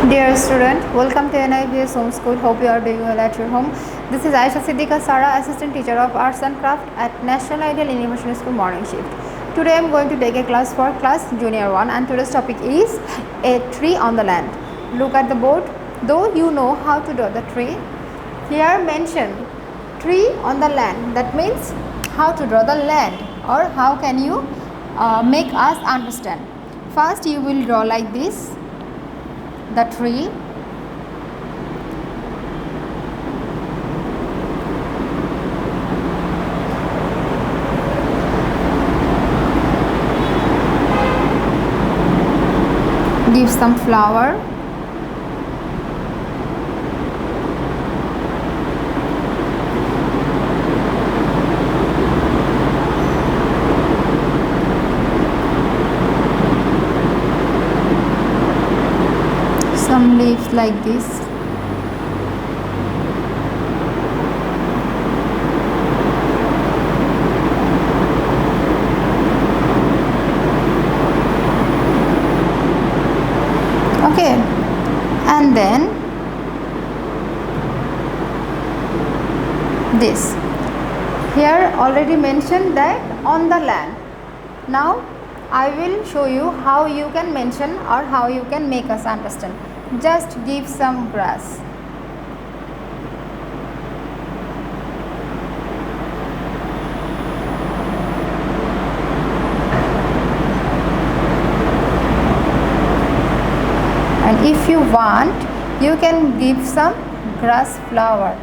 Dear student, welcome to NIBS Home School. Hope you are doing well at your home. This is Ayesha Siddiqua Sara, Assistant Teacher of Arts and Craft at National Ideal University School Morning Shift. Today I am going to take a class for class Junior 1 and today's topic is a tree on the land. Look at the board. Though you know how to draw the tree, here mention tree on the land. That means how to draw the land or how can you make us understand. First you will draw like this. The tree, give some flower, some leaves like this. Okay, and then this here already mentioned that on the land. Now I will show you how you can mention or how you can make us understand. Just give some grass. And if you want, you can give some grass flower.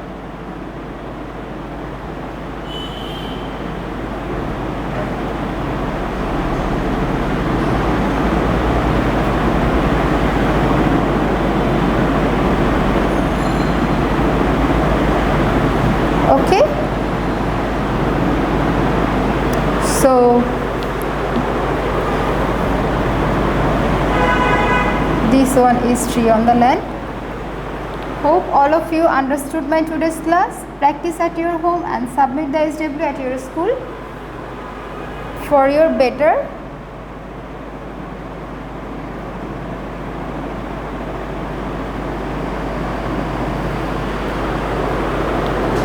Okay, so this one is tree on the land. Hope all of you understood my today's class. Practice at your home and submit the SW at your school for your better.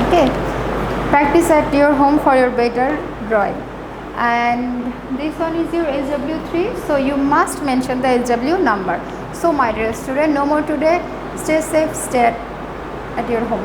Okay, practice at your home for your better drawing. And this one is your SW3, so you must mention the SW number. So my dear student, no more today. Stay safe, stay at your home.